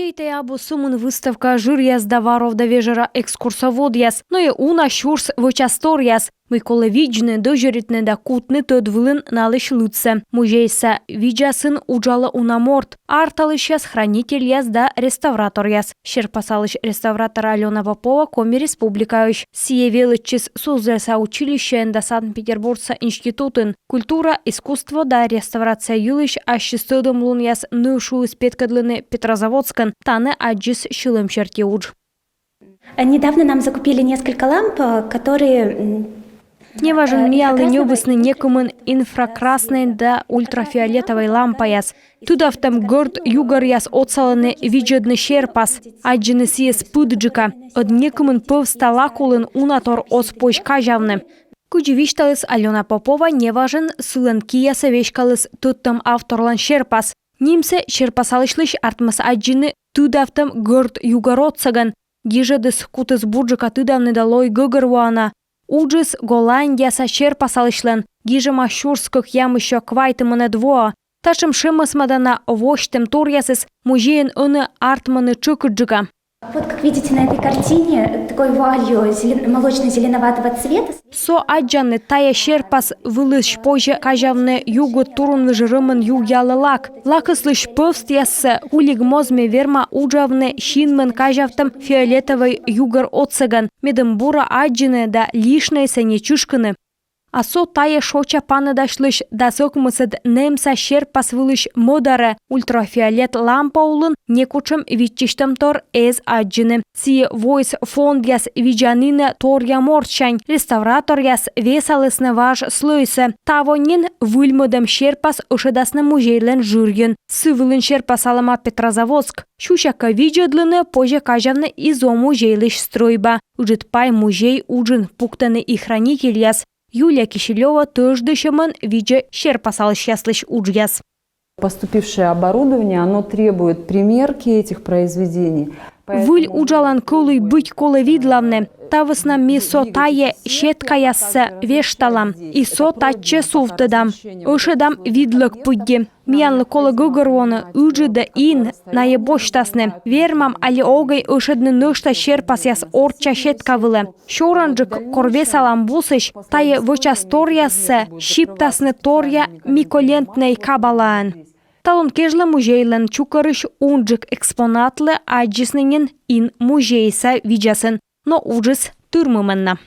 Музей або сумын выставка жир'яс да варов да вежера экскурсовод'яс, но и уна шурс вычастор'яс. Микола виджны дожеритне да кутны төдвылын налыш лыце. Музейса виджасын уджала унаморт. Арталыш хранитель да реставратор яс. Щерпасалыш реставратор Алена Попова Коми республикаюш. Сие величис сузреса училище да Санкт-Петербургса институтын. Культура, искусство да реставрация юлыш ащистодом лун яс нушу испеткадлыны Петрозаводскан. Таны аджис шилым черти удж. Недавно нам закупили несколько ламп, которые... Неважен миялы небесны некумын инфракрасной да ультрафиолетовой лампаяс. Тудавтам горд югар яс отсаланы виджедны шерпас, аджины сиес пыджика. Од некумын пывста лакулын унатор оспоч кажавны. Куджевишталыс Алена Попова неважен сылын кияса вешкалыс туттам авторлан шерпас. Нимсе шерпасалышлыш артмас аджины тудавтам горд югар отсаган. Гижедыс кутыс бурджика тудавны далой гыгырвуана. Уджис Голландия сачер пасалышлен, гижем ашурских ям еще квайтымыны двоа. Ташым шимысмадана воштем турьясыс музейн ыны артманы чукыджига. Вот как видите на этой картине, такой вуалью молочно-зеленоватого цвета. Со аджаны тая шерпас вылыш позже кажавны югу турун выжирымын югялы лак. Лакыслыш пывст яссы улиг мозме верма уджавны шинмын кажавтым фиолетовый югар отсыган. Медымбура аджины да лишнайся нечушканы. А со тая шоча паныдашлыш да сокмысыд немса шерпас вылыш модары ультрафиолет лампа улын некучым витчиштым тор эз аджины. Си войс фонд яс виджанины торья морчань, реставратор яс весалысны важ слойсы. Тавонин выльмыдым шерпас ушедасны музейлен журген. Сывылын шерпас алама Петрозаводск. Шушака виджедлыны позже кажавны изо музейлыш стройба. Уджит пай музей уджин пуктаны и хранитель яс. Юлия Кишелева тождыщемын виде щерпасалыш яслыш уджяс. Поступившее оборудование, оно требует примерки этих произведений. Выль уджалан колый быть колы видлавны. Тавысна мисо тае щеткаяссы вешталам. Исо таче суфтыдам. Ушедам видлык пудди. Миянлы колы гыгыруаны уджыды ин наебоштасны. Вермам али огай ушедны нышта щерпас яс орча щеткавылы. Шоранжык корвесалам бусыш тае вычасторяссы щиптасны торя миколентней кабалаан. Талон кежлы музейлен чукарыш унджык экспонатлы аджиснынен ин музейса виджасын, но уджис турмымынна.